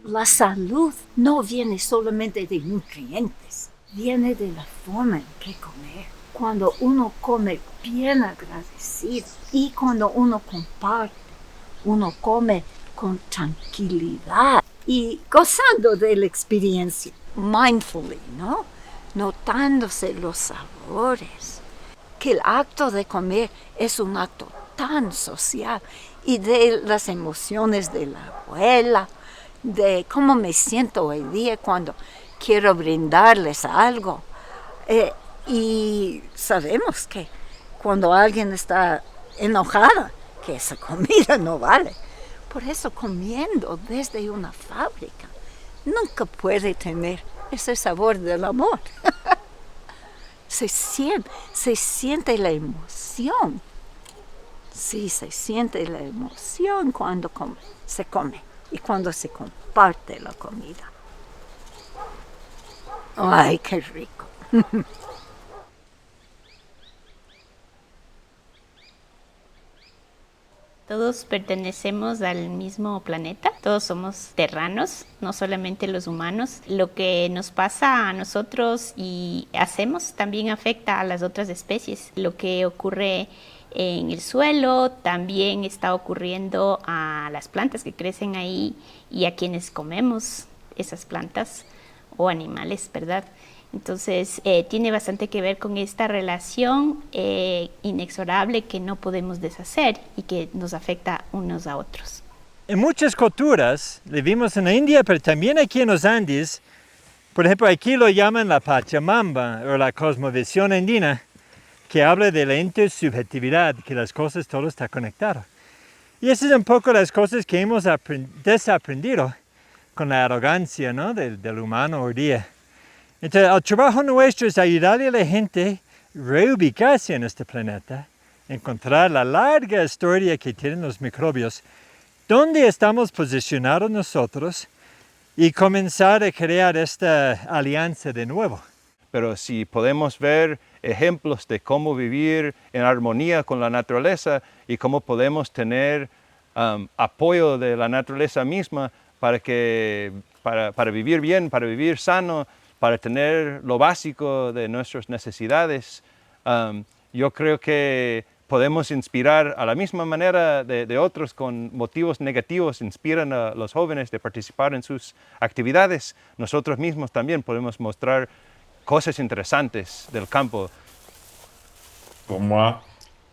La salud no viene solamente de nutrientes, viene de la forma en que comer. Cuando uno come bien agradecido y cuando uno comparte, uno come con tranquilidad y gozando de la experiencia, mindfully, ¿no? Notándose los sabores. Que el acto de comer es un acto tan social y de las emociones de la abuela, de cómo me siento hoy día cuando quiero brindarles algo. Y sabemos que cuando alguien está enojada, que esa comida no vale. Por eso comiendo desde una fábrica nunca puede tener ese sabor del amor. Se siente la emoción. Sí, se siente la emoción cuando se come y cuando se comparte la comida. ¡Ay, qué rico! Todos pertenecemos al mismo planeta, todos somos terranos, no solamente los humanos. Lo que nos pasa a nosotros y hacemos también afecta a las otras especies. Lo que ocurre en el suelo también está ocurriendo a las plantas que crecen ahí y a quienes comemos esas plantas o animales, ¿verdad? Entonces, tiene bastante que ver con esta relación inexorable que no podemos deshacer y que nos afecta unos a otros. En muchas culturas, le vimos en la India, pero también aquí en los Andes, por ejemplo, aquí lo llaman la Pachamama o la cosmovisión andina, que habla de la intersubjetividad, que las cosas, todo está conectado. Y esas son un poco las cosas que hemos desaprendido con la arrogancia, ¿no? del humano hoy día. Entonces, el trabajo nuestro es ayudarle a la gente a reubicarse en este planeta, encontrar la larga historia que tienen los microbios, dónde estamos posicionados nosotros y comenzar a crear esta alianza de nuevo. Pero si podemos ver ejemplos de cómo vivir en armonía con la naturaleza y cómo podemos tener apoyo de la naturaleza misma para vivir bien, para vivir sano, para tener lo básico de nuestras necesidades, yo creo que podemos inspirar a la misma manera de otros con motivos negativos, inspiran a los jóvenes de participar en sus actividades. Nosotros mismos también podemos mostrar cosas interesantes del campo. Pour moi,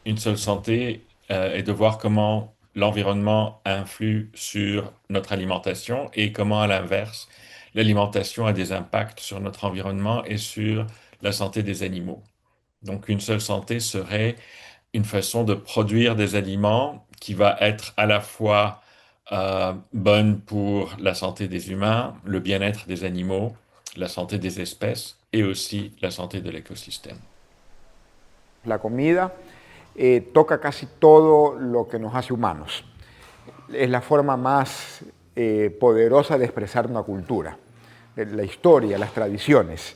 une seule santé est de voir comment l'environnement influe sur notre alimentation et comment, à l'inverse, l'alimentation a des impacts sur notre environnement et sur la santé des animaux. Donc, une seule santé serait une façon de produire des aliments qui va être à la fois bonne pour la santé des humains, le bien-être des animaux, la santé des espèces et aussi la santé de l'écosystème. La comida toca casi todo lo que nos hace humanos. Es la forma más poderosa de expresar una cultura, la historia, las tradiciones.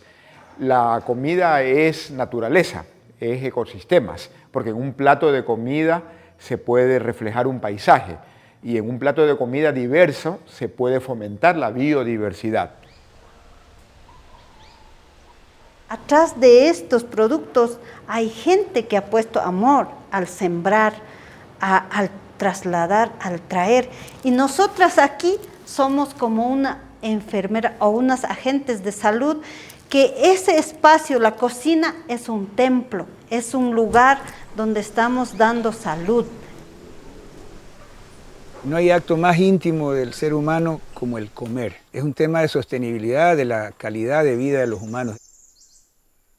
La comida es naturaleza, es ecosistemas, porque en un plato de comida se puede reflejar un paisaje y en un plato de comida diverso se puede fomentar la biodiversidad. Atrás de estos productos hay gente que ha puesto amor al sembrar, al trasladar, al traer. Y nosotras aquí somos como una enfermera o unos agentes de salud, que ese espacio, la cocina, es un templo, es un lugar donde estamos dando salud. No hay acto más íntimo del ser humano como el comer. Es un tema de sostenibilidad, de la calidad de vida de los humanos.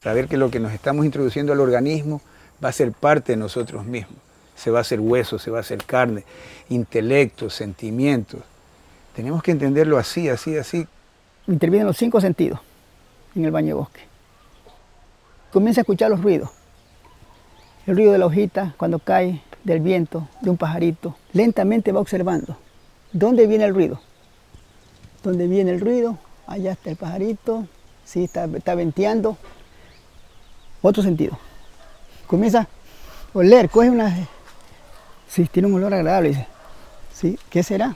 Saber que lo que nos estamos introduciendo al organismo va a ser parte de nosotros mismos. Se va a hacer hueso, se va a hacer carne, intelecto, sentimientos. Tenemos que entenderlo así, así, así. Intervienen los 5 sentidos en el baño de bosque. Comienza a escuchar los ruidos. El ruido de la hojita cuando cae, del viento, de un pajarito. Lentamente va observando. ¿Dónde viene el ruido? ¿Dónde viene el ruido? Allá está el pajarito. Sí, está venteando. Otro sentido. Comienza a oler, coge una... Sí, tiene un olor agradable. Dice, ¿sí? ¿Qué será?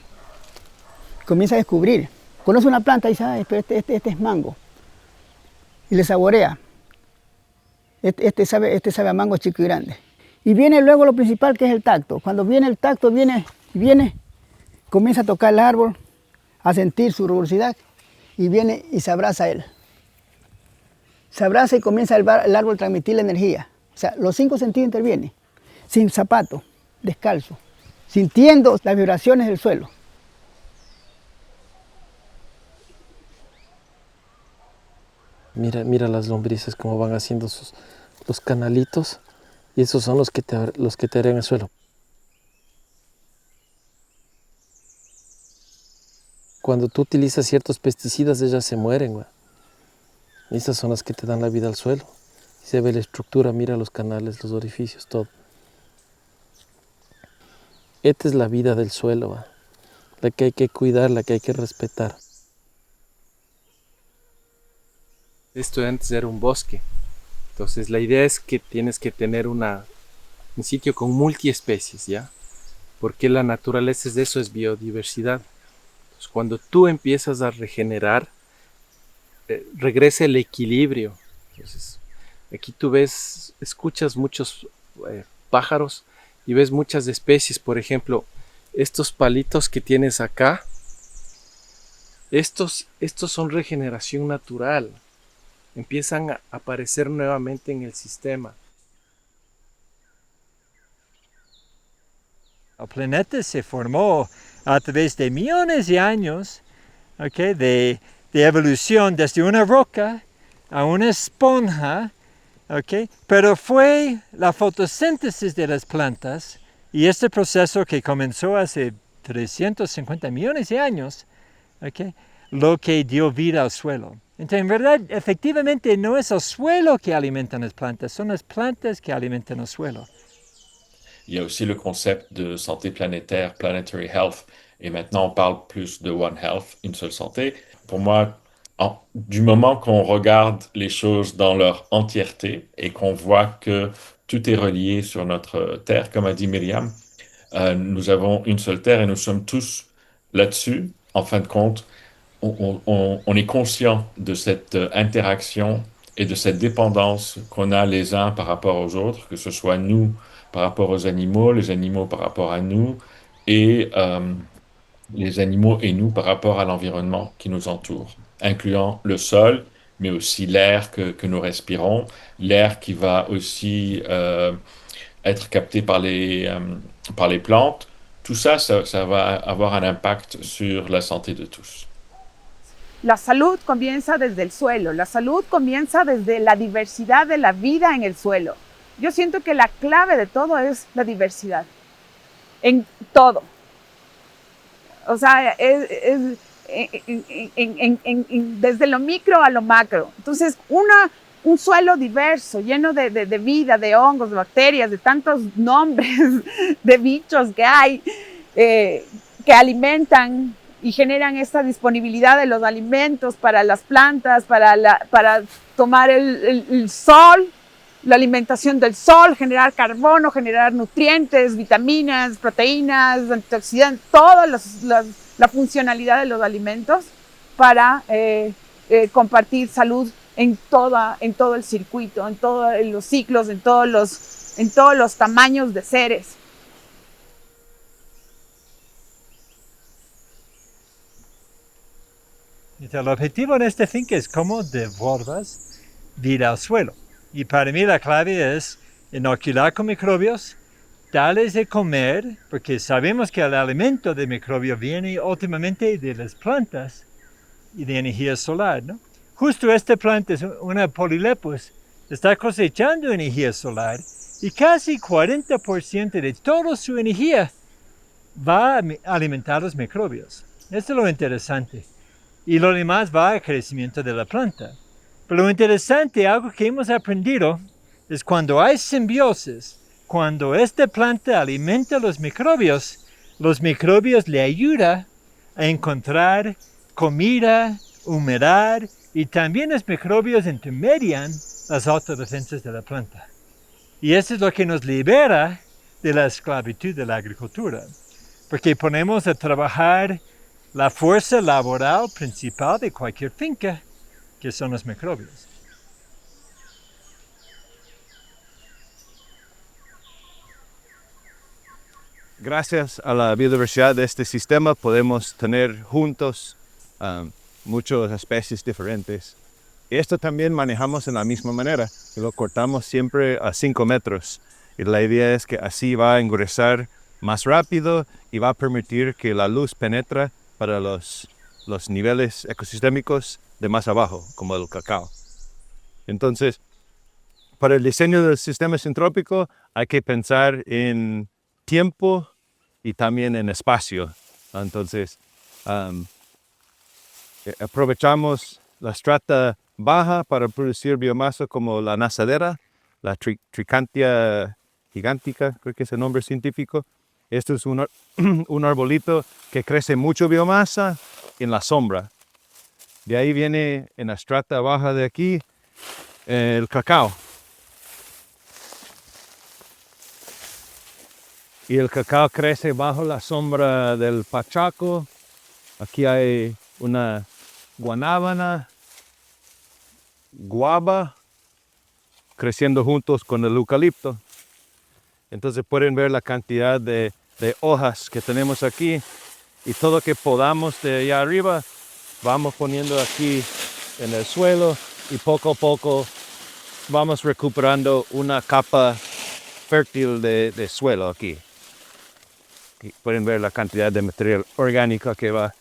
Comienza a descubrir. Conoce una planta y dice, ay, pero este es mango. Y le saborea. Este sabe a mango chico y grande. Y viene luego lo principal, que es el tacto. Cuando viene el tacto, viene, comienza a tocar el árbol, a sentir su rugosidad, y viene y se abraza a él. Se abraza y comienza el árbol a transmitir la energía. O sea, los 5 sentidos intervienen, sin zapato, descalzo, sintiendo las vibraciones del suelo. Mira las lombrices cómo van haciendo los canalitos, y esos son los que te arean el suelo. Cuando tú utilizas ciertos pesticidas, ellas se mueren, güey. Esas son las que te dan la vida al suelo. Se ve la estructura, mira los canales, los orificios, todo. Esta es la vida del suelo, güey. La que hay que cuidar, la que hay que respetar. Esto antes era un bosque. Entonces la idea es que tienes que tener un sitio con multiespecies, ¿ya? Porque la naturaleza es de eso, es biodiversidad. Entonces, cuando tú empiezas a regenerar, regresa el equilibrio. Entonces, aquí tú ves, escuchas muchos pájaros y ves muchas especies. Por ejemplo, estos palitos que tienes acá, estos son regeneración natural. Empiezan a aparecer nuevamente en el sistema. El planeta se formó a través de millones de años, ¿okay? de evolución desde una roca a una esponja, ¿okay? Pero fue la fotosíntesis de las plantas y este proceso que comenzó hace 350 millones de años, ¿okay? Lo que dio vida al suelo. Entonces, en verdad, efectivamente, no es el suelo que alimenta las plantas, son las plantas que alimentan el suelo. Il y a aussi le concept de santé planétaire, planetary health, et maintenant on parle plus de One Health, une seule santé. Pour moi, du moment qu'on regarde les choses dans leur entièreté et qu'on voit que tout est relié sur notre Terre, comme a dit Myriam, nous avons une seule Terre et nous sommes tous là-dessus. En fin de compte, on est conscient de cette interaction et de cette dépendance qu'on a les uns par rapport aux autres, que ce soit nous par rapport aux animaux, les animaux par rapport à nous, et les animaux et nous par rapport à l'environnement qui nous entoure, incluant le sol, mais aussi l'air que nous respirons, l'air qui va aussi être capté par les plantes. Tout ça, ça va avoir un impact sur la santé de tous. La salud comienza desde el suelo, la salud comienza desde la diversidad de la vida en el suelo. Yo siento que la clave de todo es la diversidad, en todo. O sea, desde lo micro a lo macro. Entonces, un suelo diverso, lleno de vida, de hongos, de bacterias, de tantos nombres de bichos que hay, que alimentan y generan esta disponibilidad de los alimentos para las plantas, para tomar el sol, la alimentación del sol, generar carbono, generar nutrientes, vitaminas, proteínas, antioxidantes, toda la funcionalidad de los alimentos para compartir salud en todo el circuito, en todos los ciclos, en todos los tamaños de seres. El objetivo de este finca es cómo devuelvas vida al suelo. Y para mí la clave es inocular con microbios, darles de comer, porque sabemos que el alimento de microbio viene últimamente de las plantas y de energía solar, ¿no? Justo esta planta es una Polylepis, está cosechando energía solar y casi 40% de toda su energía va a alimentar los microbios. Esto es lo interesante. Y lo demás va al crecimiento de la planta. Pero lo interesante, algo que hemos aprendido, es cuando hay simbiosis, cuando esta planta alimenta a los microbios le ayudan a encontrar comida, humedad, y también los microbios intermedian las autodefensas de la planta. Y eso es lo que nos libera de la esclavitud de la agricultura, porque ponemos a trabajar la fuerza laboral principal de cualquier finca, que son los microbios. Gracias a la biodiversidad de este sistema podemos tener juntos muchas especies diferentes. Esto también manejamos en la misma manera, que lo cortamos siempre a 5 metros. Y la idea es que así va a engrosar más rápido y va a permitir que la luz penetre para los niveles ecosistémicos de más abajo, como el cacao. Entonces, para el diseño del sistema sintrópico hay que pensar en tiempo y también en espacio. Entonces, aprovechamos la estrata baja para producir biomasa como la nazadera, la Tricantia gigantica, creo que es el nombre científico. Esto es un arbolito que crece mucho biomasa en la sombra. De ahí viene en la estrata baja de aquí el cacao. Y el cacao crece bajo la sombra del pachaco. Aquí hay una guanábana, guava, creciendo juntos con el eucalipto. Entonces pueden ver la cantidad de hojas que tenemos aquí. Y todo lo que podamos de allá arriba, vamos poniendo aquí en el suelo. Y poco a poco vamos recuperando una capa fértil de suelo aquí. Y pueden ver la cantidad de material orgánico que va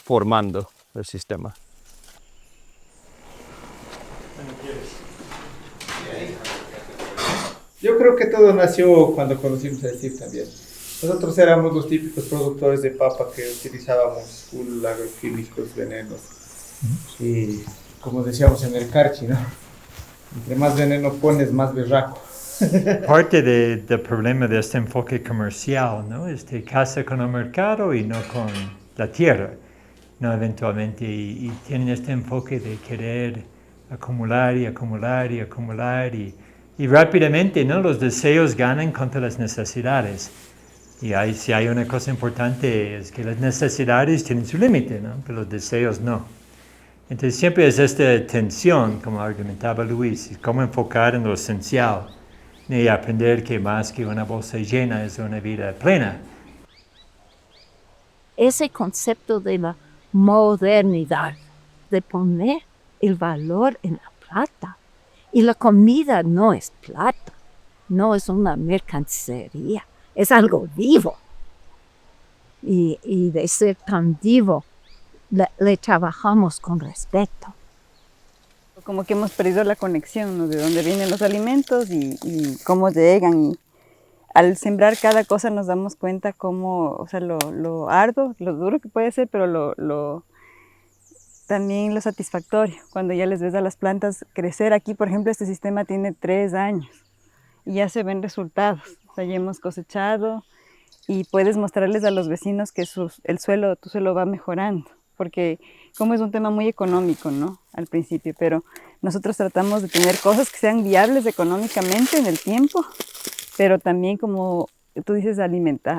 formando el sistema. Yo creo que todo nació cuando conocimos el CIF también. Nosotros éramos los típicos productores de papa que utilizábamos full agroquímicos, venenos. Y como decíamos en el Carchi, ¿no? Entre más veneno pones, más berraco. Parte del problema de este enfoque comercial, ¿no? Es que casa con el mercado y no con la tierra, ¿no? Eventualmente, y tienen este enfoque de querer acumular y acumular y acumular y rápidamente, ¿no? Los deseos ganan contra las necesidades. Y si hay una cosa importante es que las necesidades tienen su límite, ¿no? Pero los deseos no. Entonces siempre es esta tensión, como argumentaba Luis, cómo enfocar en lo esencial y aprender que más que una bolsa llena es una vida plena. Ese concepto de la modernidad, de poner el valor en la plata. Y la comida no es plata, no es una mercancía, es algo vivo. Y de ser tan vivo, le trabajamos con respeto. Como que hemos perdido la conexión, ¿no? De dónde vienen los alimentos y cómo llegan. Y al sembrar cada cosa nos damos cuenta cómo, o sea, lo arduo, lo duro que puede ser, pero también lo satisfactorio. Cuando ya les ves a las plantas crecer. Aquí, por ejemplo, este sistema tiene 3 años y ya se ven resultados. O sea, ya hemos cosechado y puedes mostrarles a los vecinos que tu suelo va mejorando. Porque como es un tema muy económico, ¿no? Al principio, pero nosotros tratamos de tener cosas que sean viables económicamente en el tiempo, pero también, como tú dices, alimentos.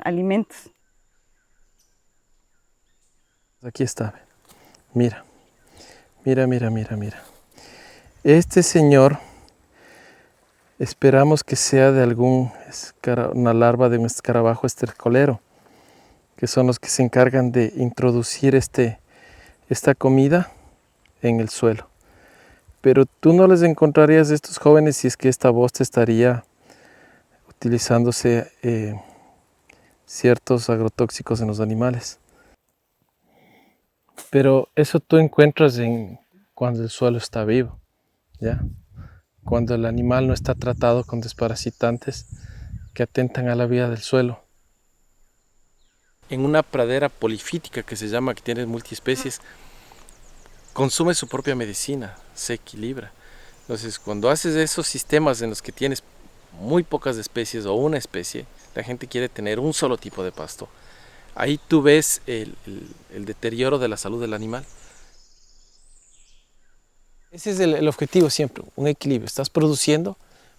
Aquí está. Mira. Este señor, esperamos que sea de una larva de un escarabajo estercolero, que son los que se encargan de introducir esta comida en el suelo. Pero tú no les encontrarías a estos jóvenes si es que esta bosta estaría utilizándose ciertos agrotóxicos en los animales. Pero eso tú encuentras cuando el suelo está vivo, ¿ya? Cuando el animal no está tratado con desparasitantes que atentan a la vida del suelo. En una pradera polifítica que se llama, que tiene multiespecies, consume su propia medicina, se equilibra. Entonces, cuando haces esos sistemas en los que tienes muy pocas especies o una especie, la gente quiere tener un solo tipo de pasto. Ahí tú ves el deterioro de la salud del animal. Ese es el objetivo siempre, un equilibrio. Estás produciendo,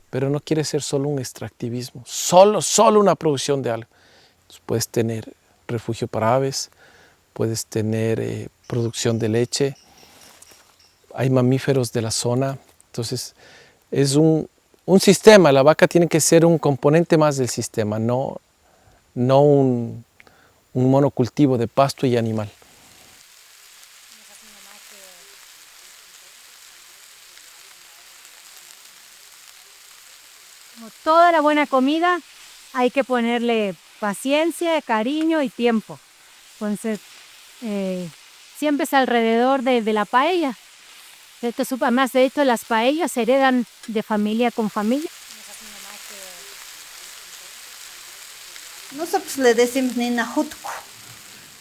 pero no quiere ser solo un extractivismo, solo una producción de algo. Entonces puedes tener refugio para aves, puedes tener producción de leche, hay mamíferos de la zona, entonces es un sistema, la vaca tiene que ser un componente más del sistema, no un monocultivo de pasto y animal. Como toda la buena comida, hay que ponerle paciencia, cariño y tiempo. Entonces, siempre es alrededor de la paella. Además, de hecho, las paellas se heredan de familia con familia. Nosotros le decimos Ninajutku.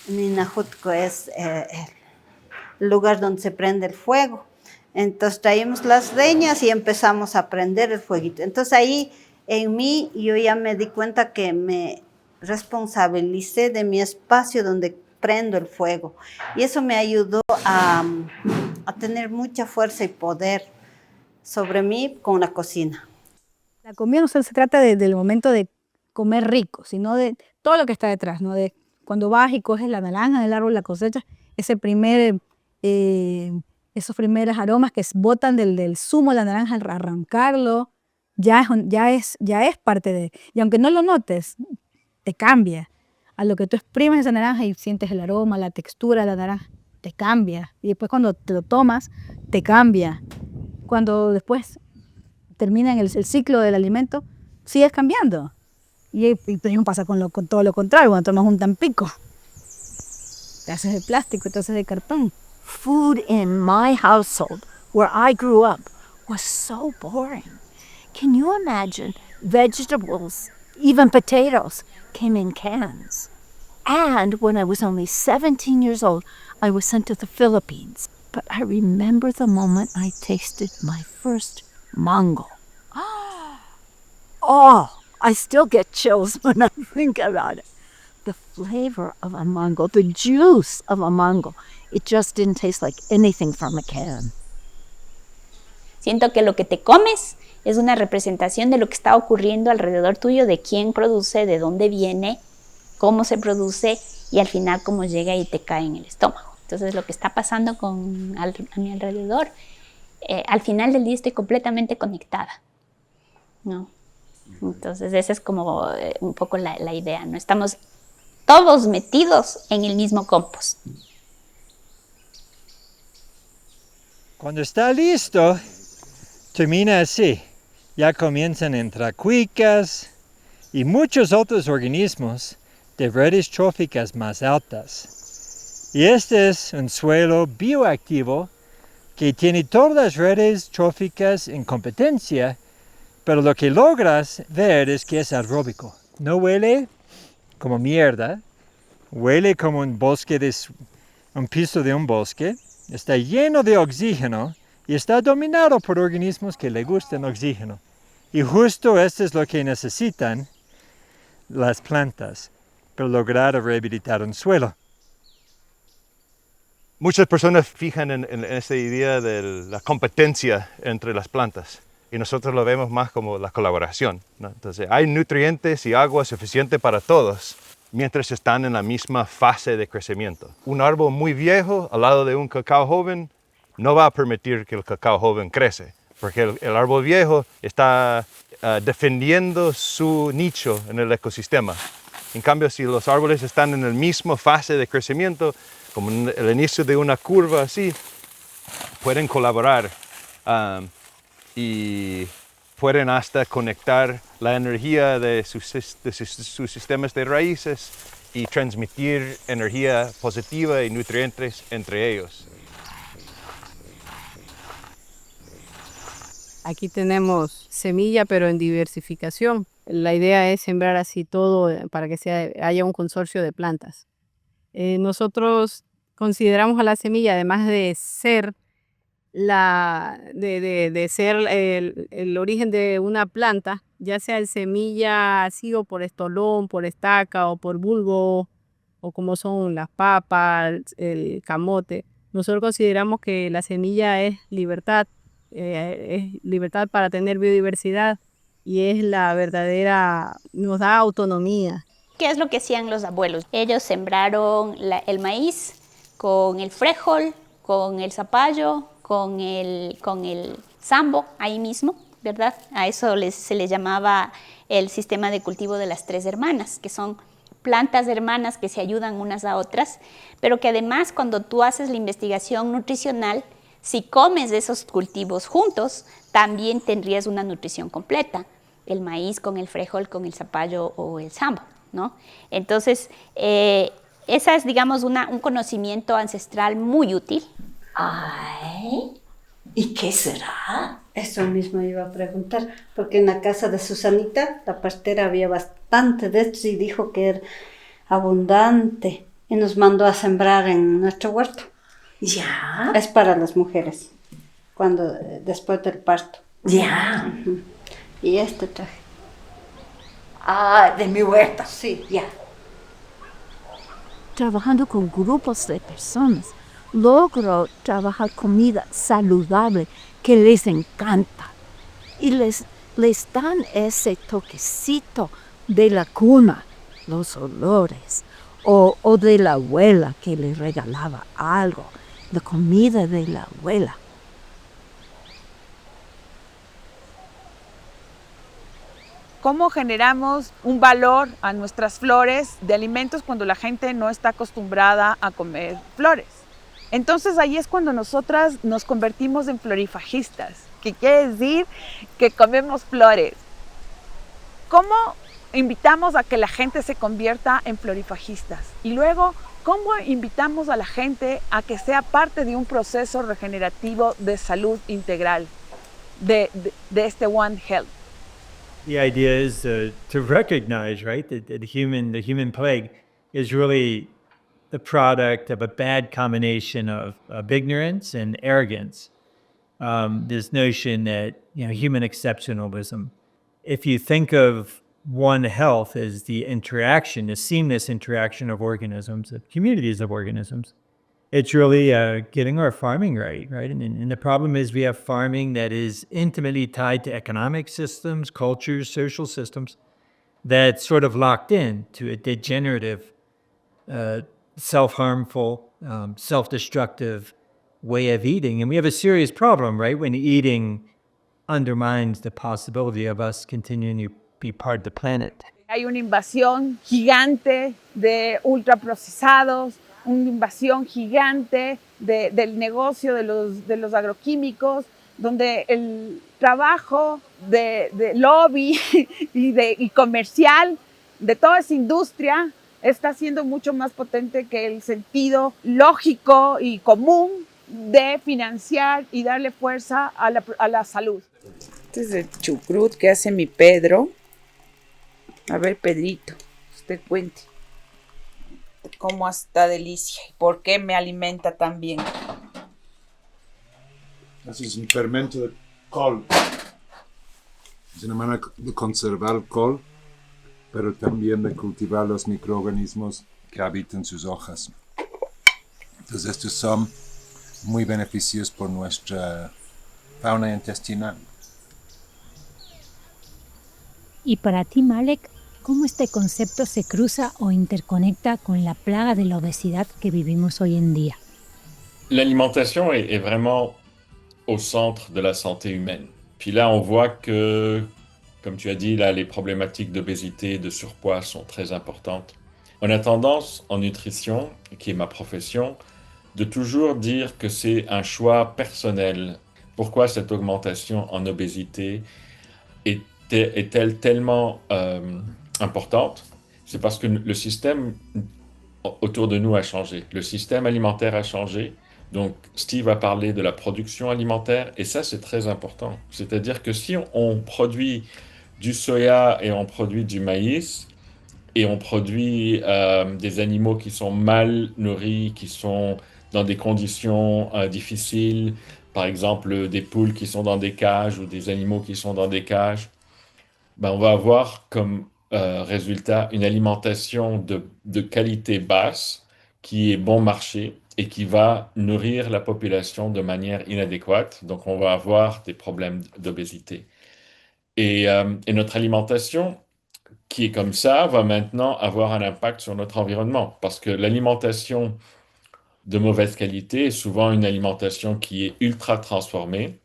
Ninajutku es el lugar donde se prende el fuego. Entonces traímos las leñas y empezamos a prender el fueguito. Entonces ahí en mí yo ya me di cuenta que me responsabilicé de mi espacio donde prendo el fuego. Y eso me ayudó a tener mucha fuerza y poder sobre mí con la cocina. La comida no solo se trata del momento de comer rico, sino de todo lo que está detrás, ¿no? De cuando vas y coges la naranja del árbol, la cosechas, esos primeros aromas que botan del zumo de la naranja al arrancarlo, ya es parte de. Y aunque no lo notes, te cambia. A lo que tú exprimes esa naranja y sientes el aroma, la textura de la naranja, te cambia. Y después cuando te lo tomas, te cambia. Cuando después termina el ciclo del alimento, sigues cambiando. Y lo mismo pasa con todo lo contrario, cuando tomas un tampico. Te haces de plástico, te haces de cartón. Food in my household, where I grew up, was so boring. Can you imagine? Vegetables, even potatoes, came in cans. And when I was only 17 years old, I was sent to the Philippines. But I remember the moment I tasted my first mango. Oh, I still get chills when I think about it. The flavor of a mango, the juice of a mango, it just didn't taste like anything from a can. Siento que lo que te comes es una representación de lo que está ocurriendo alrededor tuyo, de quién produce, de dónde viene, cómo se produce y al final cómo llega y te cae en el estómago. Entonces lo que está pasando a mi alrededor, al final del día estoy completamente conectada, ¿no? Entonces esa es como un poco la idea, ¿no? Estamos todos metidos en el mismo compost. Cuando está listo, termina así. Ya comienzan a entrar cuicas y muchos otros organismos de redes tróficas más altas. Y este es un suelo bioactivo que tiene todas las redes tróficas en competencia, pero lo que logras ver es que es aeróbico. No huele como mierda, huele como un piso de un bosque, está lleno de oxígeno y está dominado por organismos que le gustan oxígeno. Y justo esto es lo que necesitan las plantas para lograr rehabilitar un suelo. Muchas personas fijan en esta idea de la competencia entre las plantas y nosotros lo vemos más como la colaboración, ¿no? Entonces hay nutrientes y agua suficiente para todos mientras están en la misma fase de crecimiento. Un árbol muy viejo al lado de un cacao joven no va a permitir que el cacao joven crece, porque el árbol viejo está defendiendo su nicho en el ecosistema. En cambio, si los árboles están en la misma fase de crecimiento, como en el inicio de una curva así, pueden colaborar y pueden hasta conectar la energía de sus sistemas de raíces y transmitir energía positiva y nutrientes entre ellos. Aquí tenemos semilla, pero en diversificación. La idea es sembrar así todo para que haya un consorcio de plantas. Nosotros consideramos a la semilla, además de ser el origen de una planta, ya sea en semilla así o por estolón, por estaca o por bulbo, o como son las papas, el camote. Nosotros consideramos que la semilla es libertad para tener biodiversidad y es la verdadera, nos da autonomía. ¿qué es lo que hacían los abuelos? Ellos sembraron el maíz con el frijol, con el zapallo, con el sambo ahí mismo, ¿verdad? A eso se le llamaba el sistema de cultivo de las 3 hermanas, que son plantas hermanas que se ayudan unas a otras, pero que además cuando tú haces la investigación nutricional, si comes esos cultivos juntos, también tendrías una nutrición completa, el maíz con el frijol, con el zapallo o el sambo, ¿no? Entonces, esa es, digamos, un conocimiento ancestral muy útil. Ay, ¿y qué será? Eso mismo iba a preguntar, porque en la casa de Susanita, la partera, había bastante de esto y dijo que era abundante y nos mandó a sembrar en nuestro huerto. Ya. Es para las mujeres, después del parto. Ya. Uh-huh. Y este traje. Ah, de mi huerta. Sí. Ya. Trabajando con grupos de personas, logro trabajar comida saludable que les encanta y les dan ese toquecito de la cuna, los olores, o de la abuela que les regalaba algo, la comida de la abuela. ¿Cómo generamos un valor a nuestras flores de alimentos cuando la gente no está acostumbrada a comer flores? Entonces ahí es cuando nosotras nos convertimos en florifajistas, que quiere decir que comemos flores. ¿Cómo invitamos a que la gente se convierta en florifajistas? Y luego, ¿cómo invitamos a la gente a que sea parte de un proceso regenerativo de salud integral, de este One Health? The idea is to recognize, right, that the human plague is really the product of a bad combination of ignorance and arrogance. This notion that, human exceptionalism. If you think of One Health as the seamless interaction of organisms, of communities of organisms, it's really getting our farming right? And the problem is we have farming that is intimately tied to economic systems, cultures, social systems, that's sort of locked in to a degenerative, self-harmful, self-destructive way of eating. And we have a serious problem, right, when eating undermines the possibility of us continuing to be part of the planet. Hay una invasión gigante de ultraprocesados, una invasión gigante del negocio de los agroquímicos, donde el trabajo de lobby y comercial de toda esa industria está siendo mucho más potente que el sentido lógico y común de financiar y darle fuerza a la salud. Este es el chucrut que hace mi Pedro. A ver, Pedrito, usted cuente cómo está delicia y por qué me alimenta tan bien. Ese es un fermento de col. Es una manera de conservar el col, pero también de cultivar los microorganismos que habitan sus hojas. Entonces estos son muy beneficiosos por nuestra fauna intestinal. Y para ti, Malek, ¿cómo este concepto se cruza o interconecta con la plaga de la obesidad que vivimos hoy en día? L'alimentation est vraiment au centre de la santé humaine. Puis là, on voit que, comme tu as dit, là, les problématiques d'obésité et de surpoids sont très importantes. On a tendance en nutrition, qui est ma profession, de toujours dire que c'est un choix personnel. Pourquoi cette augmentation en obésité est-elle tellement importante? C'est parce que le système autour de nous a changé. Le système alimentaire a changé. Donc, Steve a parlé de la production alimentaire, et ça, c'est très important. C'est-à-dire que si on produit du soya et on produit du maïs, et on produit des animaux qui sont mal nourris, qui sont dans des conditions difficiles, par exemple des poules qui sont dans des cages ou des animaux qui sont dans des cages, ben on va avoir comme résultat une alimentation de qualité basse qui est bon marché et qui va nourrir la population de manière inadéquate. Donc on va avoir des problèmes d'obésité. Et notre alimentation, qui est comme ça va maintenant avoir un impact sur notre environnement. Parce que l'alimentation de mauvaise qualité est souvent une alimentation qui est ultra transformée,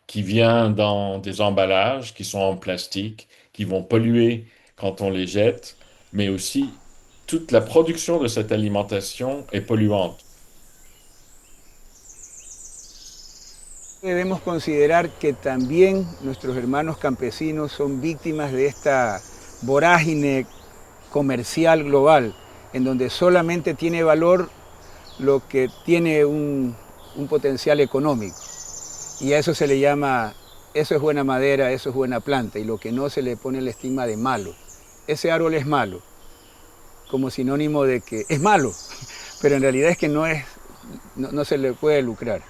qui vient dans des emballages qui sont en plastique, qui vont polluer quand on les jette, mais aussi toute la production de cette alimentation est polluante. Debemos considerar que también nuestros hermanos campesinos son víctimas de esta vorágine comercial global, en donde solamente tiene valor lo que tiene un potencial económico. Y a eso se le llama, eso es buena madera, eso es buena planta, y lo que no se le pone el estigma de malo. Ese árbol es malo, como sinónimo de que es malo, pero en realidad es que no se le puede lucrar.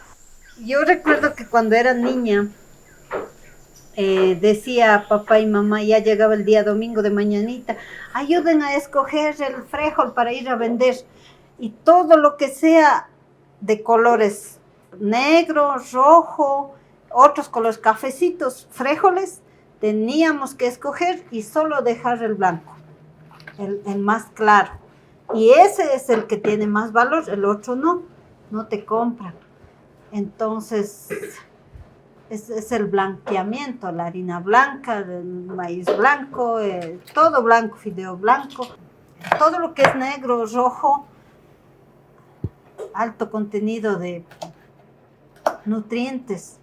Yo recuerdo que cuando era niña, decía papá y mamá, ya llegaba el día domingo de mañanita, ayuden a escoger el frijol para ir a vender. Y todo lo que sea de colores negro, rojo, otros colores cafecitos, frijoles, teníamos que escoger y solo dejar el blanco, el más claro. Y ese es el que tiene más valor, el otro no te compran. Entonces, es el blanqueamiento, la harina blanca, el maíz blanco, todo blanco, fideo blanco, todo lo que es negro, rojo, alto contenido de nutrientes.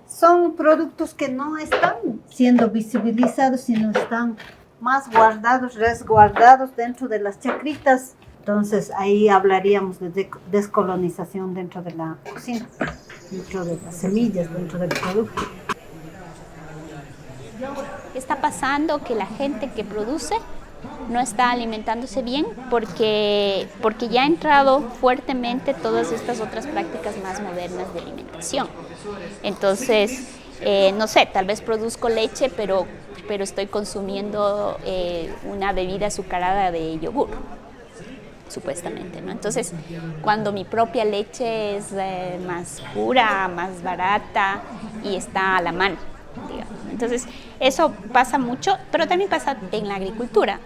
Son productos que no están siendo visibilizados, sino están más guardados, resguardados dentro de las chacritas. Entonces ahí hablaríamos de descolonización dentro de la cocina, dentro de las semillas, dentro del producto. Está pasando que la gente que produce no está alimentándose bien porque ya ha entrado fuertemente todas estas otras prácticas más modernas de alimentación. Entonces, no sé, tal vez produzco leche, pero estoy consumiendo una bebida azucarada de yogur, supuestamente, ¿no? Entonces, cuando mi propia leche es más pura, más barata y está a la mano, digamos. Entonces, eso pasa mucho, pero también pasa en la agricultura.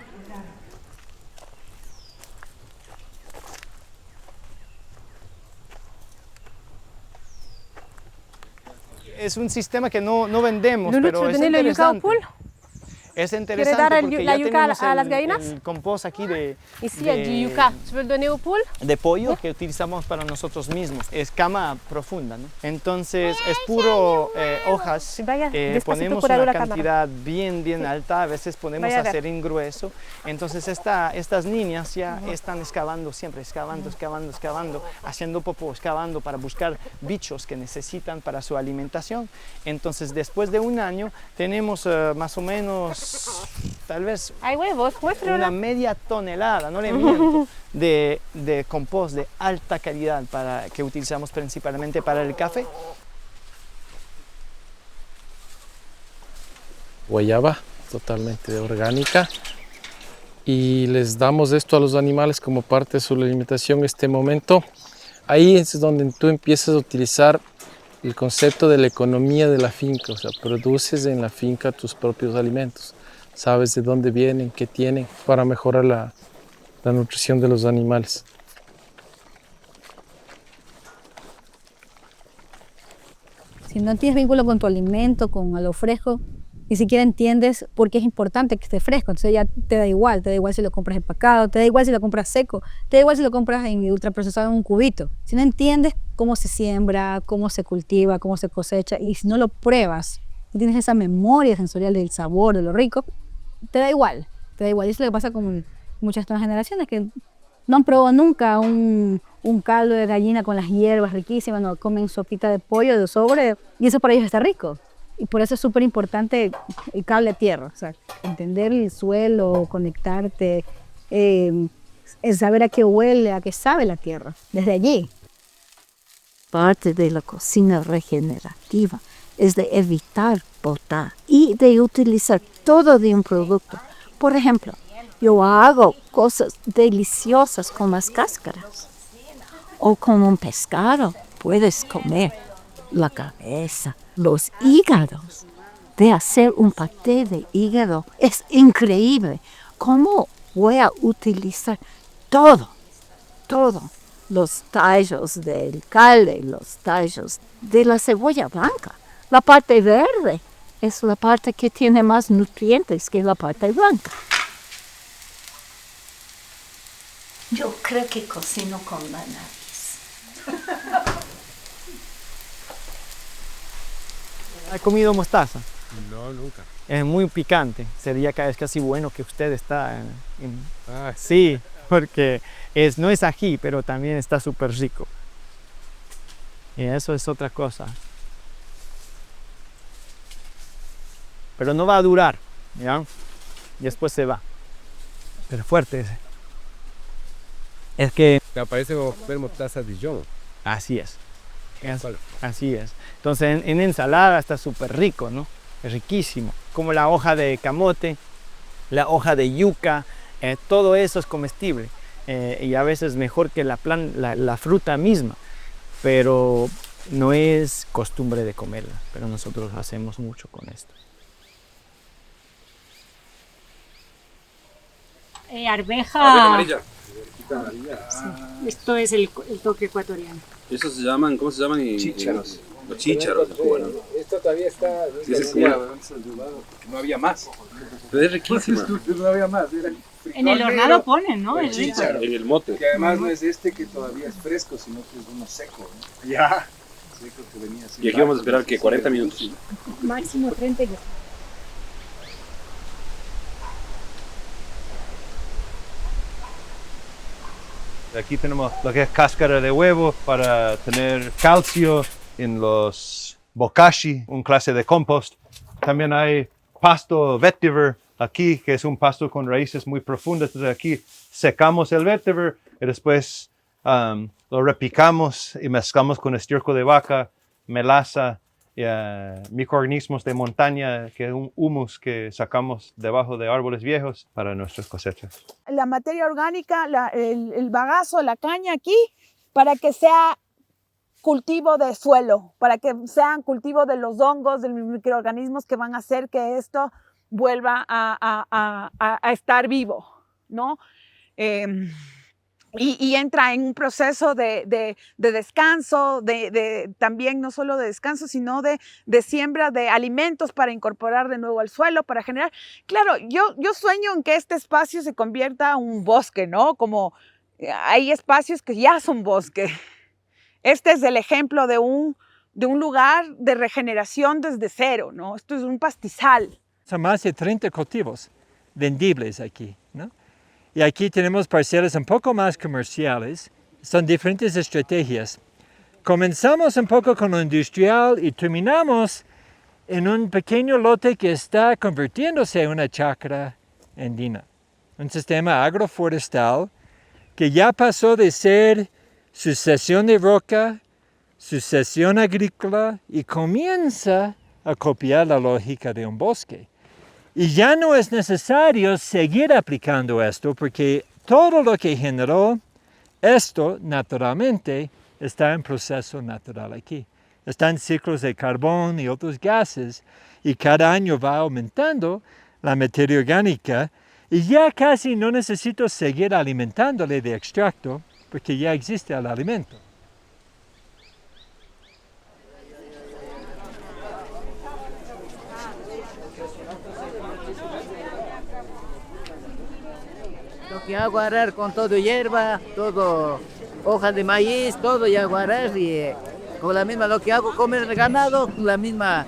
Es un sistema que no vendemos, pero es interesante. Es interesante porque ya tenemos el compost aquí de pollo que utilizamos para nosotros mismos. Es cama profunda, ¿no? Entonces es puro hojas. Ponemos una cantidad bien alta, a veces ponemos a hacer en grueso. Entonces estas niñas ya están excavando siempre, excavando, haciendo popó, excavando para buscar bichos que necesitan para su alimentación. Entonces después de un año tenemos más o menos tal vez una media tonelada, no le miento, de compost de alta calidad que utilizamos principalmente para el café. Guayaba, totalmente orgánica. Y les damos esto a los animales como parte de su alimentación en este momento. Ahí es donde tú empiezas a utilizar el concepto de la economía de la finca, o sea, produces en la finca tus propios alimentos. Sabes de dónde vienen, qué tienen, para mejorar la nutrición de los animales. Si no tienes vínculo con tu alimento, con lo fresco, ni siquiera entiendes por qué es importante que esté fresco. Entonces ya te da igual si lo compras empacado, te da igual si lo compras seco, te da igual si lo compras en ultraprocesado en un cubito. Si no entiendes cómo se siembra, cómo se cultiva, cómo se cosecha, y si no lo pruebas, no tienes esa memoria sensorial del sabor, de lo rico, te da igual. Y eso es lo que pasa con muchas nuevas generaciones que no han probado nunca un caldo de gallina con las hierbas riquísimas, no comen sopita de pollo de sobre, y eso para ellos está rico. Y por eso es súper importante el cable a tierra, o sea, entender el suelo, conectarte, saber a qué huele, a qué sabe la tierra, desde allí. Parte de la cocina regenerativa es de evitar botar y de utilizar todo de un producto. Por ejemplo, yo hago cosas deliciosas con las cáscaras. O con un pescado puedes comer la cabeza, los hígados. de hacer un paté de hígado. Es increíble cómo voy a utilizar todo. Los tallos del calde, los tallos de la cebolla blanca. La parte verde es la parte que tiene más nutrientes que la parte blanca. Yo creo que cocino con la nariz. ¿Ha comido mostaza? No, nunca. Es muy picante. Sería casi bueno que usted está sí, porque no es ají, pero también está súper rico. Y eso es otra cosa. Pero no va a durar, ¿ya? Y después se va. Pero fuerte ese. Es que... Me parece como comer mostaza de Dijon. Así es. Así es. Entonces en ensalada está súper rico, ¿no? Es riquísimo. Como la hoja de camote, la hoja de yuca, todo eso es comestible. Y a veces mejor que la fruta misma. Pero no es costumbre de comerla. Pero nosotros hacemos mucho con esto. Arveja amarilla. Sí. Esto es el toque ecuatoriano. Estos se llaman, ¿cómo se llaman? Chícharos. Los chícharos de Cuba, ¿no? Esto todavía está... Sí, no había más. Pero es riquísima. No había más. Era en el hornado ponen, ¿no? El chícharo. En el mote. Que además no es que todavía es fresco, sino que es uno seco, ¿no? Ya. Seco que venía así. Y aquí vamos a esperar que 40 minutos. Máximo 30 ya. Aquí tenemos lo que es cáscara de huevo para tener calcio en los bokashi, un clase de compost. También hay pasto vetiver aquí, que es un pasto con raíces muy profundas. Entonces aquí secamos el vetiver y después lo repicamos y mezclamos con estiércol de vaca, melaza y microorganismos de montaña, que es un humus que sacamos debajo de árboles viejos para nuestras cosechas. La materia orgánica, el bagazo, la caña aquí, para que sea cultivo de suelo, para que sean cultivo de los hongos, de los microorganismos que van a hacer que esto vuelva a estar vivo, ¿no? Y entra en un proceso de descanso, también no solo de descanso, sino de siembra de alimentos para incorporar de nuevo al suelo, para generar... Claro, yo sueño en que este espacio se convierta en un bosque, ¿no? Como hay espacios que ya son bosque. Este es el ejemplo de un lugar de regeneración desde cero, ¿no? Esto es un pastizal. Son más de 30 cultivos vendibles aquí, ¿no? Y aquí tenemos parcelas un poco más comerciales. Son diferentes estrategias. Comenzamos un poco con lo industrial y terminamos en un pequeño lote que está convirtiéndose en una chacra andina. Un sistema agroforestal que ya pasó de ser sucesión de roca, sucesión agrícola y comienza a copiar la lógica de un bosque. Y ya no es necesario seguir aplicando esto porque todo lo que generó esto naturalmente está en proceso natural aquí. Están ciclos de carbón y otros gases y cada año va aumentando la materia orgánica y ya casi no necesito seguir alimentándole de extracto porque ya existe el alimento. Lo que hago agarrar con todo hierba, todo hojas de maíz, todo y hago agarrar y con la misma lo que hago comer el ganado, la misma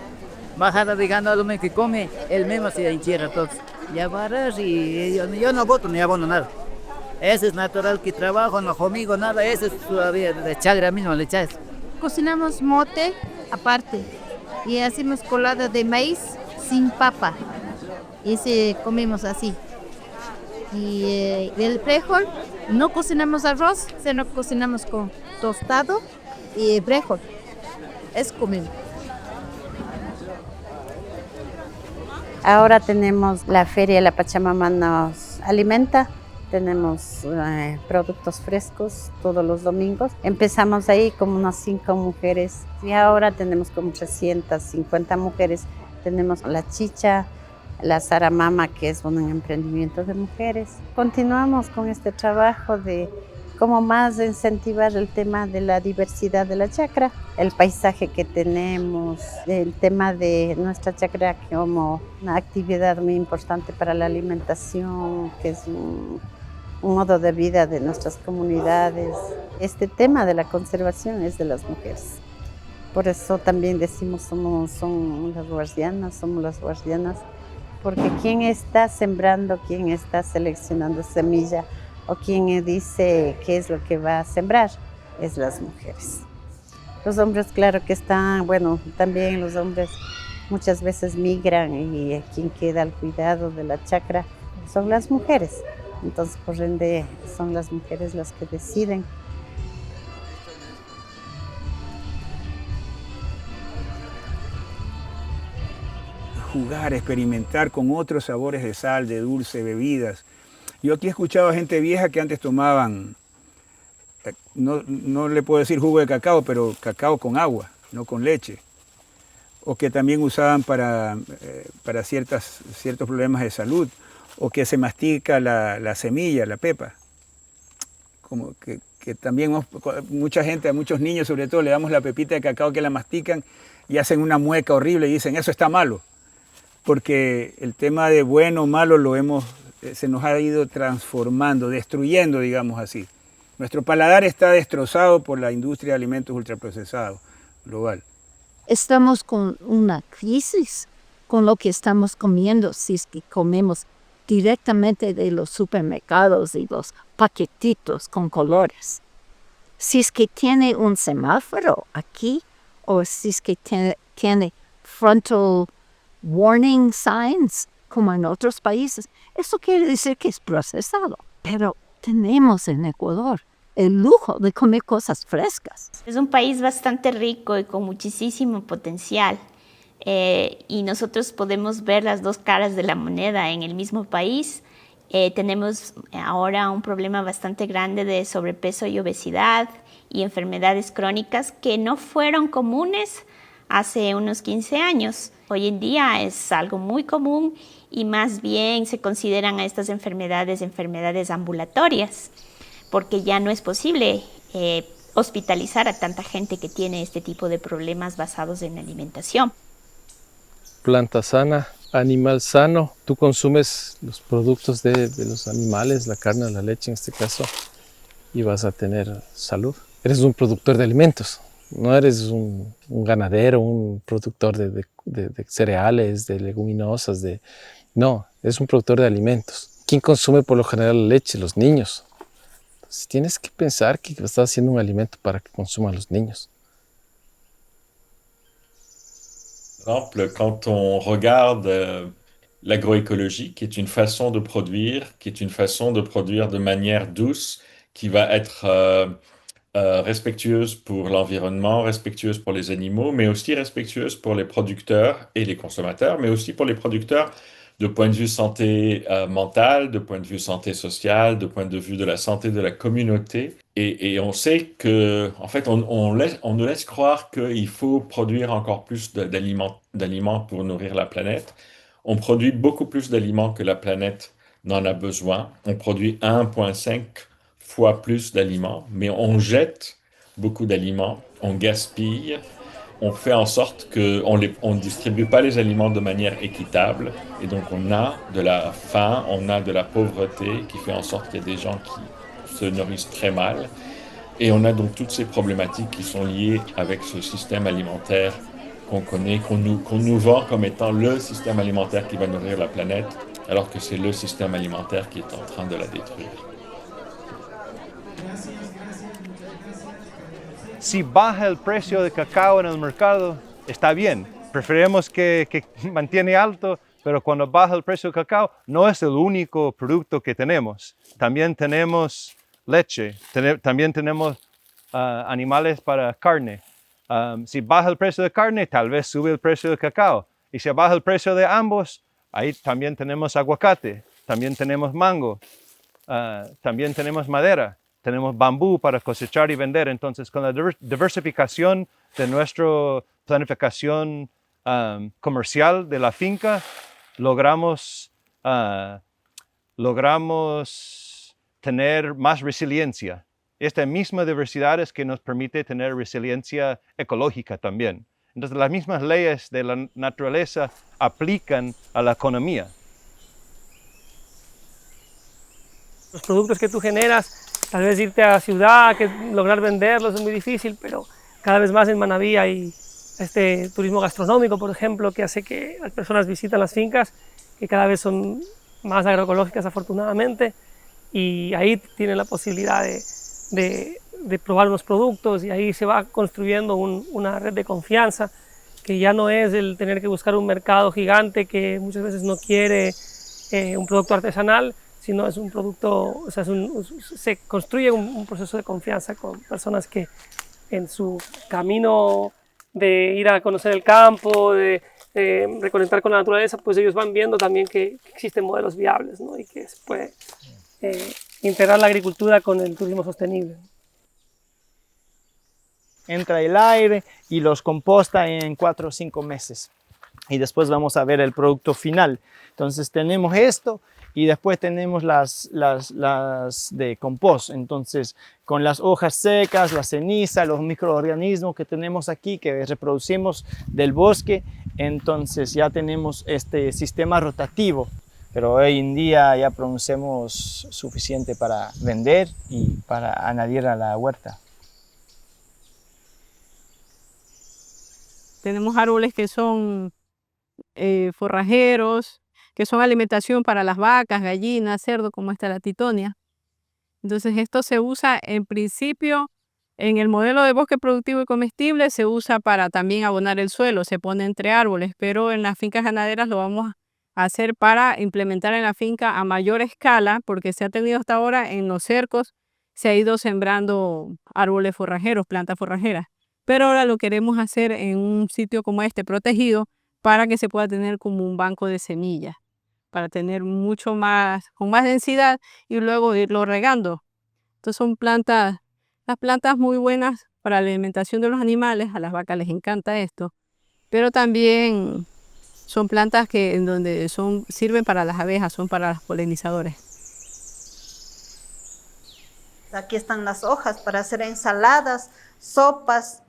bajada de ganado que come, el mismo se encierra todo. Y hago agarrar y yo no boto ni abono nada. Ese es natural que trabajo, no conmigo nada, ese es todavía de chagra mismo le echas. Cocinamos mote aparte y hacemos colada de maíz sin papa y se comemos así. Y el frijol, no cocinamos arroz, sino cocinamos con tostado y frijol. Es común. Ahora tenemos la feria, la Pachamama nos alimenta. Tenemos productos frescos todos los domingos. Empezamos ahí como unas 5 mujeres y ahora tenemos como 350 mujeres Tenemos la chicha, la Saramama, que es un emprendimiento de mujeres. Continuamos con este trabajo de cómo más incentivar el tema de la diversidad de la chacra, el paisaje que tenemos, el tema de nuestra chacra como una actividad muy importante para la alimentación, que es un modo de vida de nuestras comunidades. Este tema de la conservación es de las mujeres. Por eso también decimos somos las guardianas, porque quien está sembrando, quien está seleccionando semilla o quien dice qué es lo que va a sembrar, es las mujeres. Los hombres, claro que están, también los hombres muchas veces migran y quien queda al cuidado de la chacra son las mujeres. Entonces, por ende, son las mujeres las que deciden. Jugar, experimentar con otros sabores de sal, de dulce, bebidas. Yo aquí he escuchado a gente vieja que antes tomaban, no le puedo decir jugo de cacao, pero cacao con agua, no con leche. O que también usaban para ciertos problemas de salud. O que se mastica la semilla, la pepa. Como que también mucha gente, a muchos niños sobre todo, le damos la pepita de cacao que la mastican y hacen una mueca horrible y dicen, eso está malo. Porque el tema de bueno o malo se nos ha ido transformando, destruyendo, digamos así. Nuestro paladar está destrozado por la industria de alimentos ultraprocesados global. Estamos con una crisis con lo que estamos comiendo, si es que comemos directamente de los supermercados y los paquetitos con colores. Si es que tiene un semáforo aquí, o si es que tiene frontal warning signs, como en otros países, eso quiere decir que es procesado. Pero tenemos en Ecuador el lujo de comer cosas frescas. Es un país bastante rico y con muchísimo potencial. Y nosotros podemos ver las dos caras de la moneda en el mismo país. Tenemos ahora un problema bastante grande de sobrepeso y obesidad y enfermedades crónicas que no fueron comunes hace unos 15 años. Hoy en día es algo muy común y más bien se consideran a estas enfermedades ambulatorias, porque ya no es posible hospitalizar a tanta gente que tiene este tipo de problemas basados en la alimentación. Planta sana, animal sano. Tú consumes los productos de los animales, la carne, la leche en este caso, y vas a tener salud. Eres un productor de alimentos, no eres un ganadero, un productor de cereales, de leguminosas, no, eres un productor de alimentos. ¿Quién consume por lo general la leche? Los niños. Entonces tienes que pensar que estás haciendo un alimento para que consuman los niños. Par exemple, quand on regarde l'agroécologie, qui est une façon de produire, de manière douce, qui va être respectueuse pour l'environnement, respectueuse pour les animaux, mais aussi respectueuse pour les producteurs et les consommateurs, mais aussi pour les producteurs de point de vue santé mentale, de point de vue santé sociale, de point de vue de la santé de la communauté. Et on sait que, en fait, on nous laisse croire qu'il faut produire encore plus d'aliments pour nourrir la planète. On produit beaucoup plus d'aliments que la planète n'en a besoin. On produit 1,5 fois plus d'aliments, mais on jette beaucoup d'aliments, on gaspille. On fait en sorte qu'on ne distribue pas les aliments de manière équitable. Et donc, on a de la faim, on a de la pauvreté qui fait en sorte qu'il y a des gens qui se nourrissent très mal. Et on a donc toutes ces problématiques qui sont liées avec ce système alimentaire qu'on connaît, qu'on nous vend comme étant le système alimentaire qui va nourrir la planète, alors que c'est le système alimentaire qui est en train de la détruire. Si baja el precio de cacao en el mercado, está bien. Preferimos que mantiene alto, pero cuando baja el precio de cacao, no es el único producto que tenemos. También tenemos leche, también tenemos animales para carne. Si baja el precio de carne, tal vez sube el precio de cacao. Y si baja el precio de ambos, ahí también tenemos aguacate, también tenemos mango, también tenemos madera. Tenemos bambú para cosechar y vender. Entonces, con la diversificación de nuestra planificación comercial de la finca, logramos tener más resiliencia. Esta misma diversidad es que nos permite tener resiliencia ecológica también. Entonces, las mismas leyes de la naturaleza aplican a la economía. Los productos que tú generas, tal vez irte a la ciudad, que lograr venderlos es muy difícil, pero cada vez más en Manabí hay este turismo gastronómico, por ejemplo, que hace que las personas visiten las fincas, que cada vez son más agroecológicas afortunadamente, y ahí tienen la posibilidad de probar los productos, y ahí se va construyendo una red de confianza, que ya no es el tener que buscar un mercado gigante que muchas veces no quiere un producto artesanal, sino es un producto, o sea, se construye un proceso de confianza con personas que en su camino de ir a conocer el campo, de reconectar con la naturaleza, pues ellos van viendo también que existen modelos viables, ¿no? Y que se puede integrar la agricultura con el turismo sostenible. Entra el aire y los composta en 4 o 5 meses. Y después vamos a ver el producto final. Entonces tenemos esto y después tenemos las de compost. Entonces con las hojas secas, la ceniza, los microorganismos que tenemos aquí que reproducimos del bosque, entonces ya tenemos este sistema rotativo. Pero hoy en día ya producimos suficiente para vender y para añadir a la huerta. Tenemos árboles que son forrajeros, que son alimentación para las vacas, gallinas, cerdo, como esta la titonia. Entonces esto se usa en principio en el modelo de bosque productivo y comestible, se usa para también abonar el suelo, se pone entre árboles, pero en las fincas ganaderas lo vamos a hacer para implementar en la finca a mayor escala, porque se ha tenido hasta ahora en los cercos, se ha ido sembrando árboles forrajeros, plantas forrajeras. Pero ahora lo queremos hacer en un sitio como este, protegido, para que se pueda tener como un banco de semillas, para tener mucho más, con más densidad y luego irlo regando. Entonces son plantas, las plantas muy buenas para la alimentación de los animales, a las vacas les encanta esto, pero también son plantas que en donde sirven para las abejas, son para los polinizadores. Aquí están las hojas para hacer ensaladas, sopas,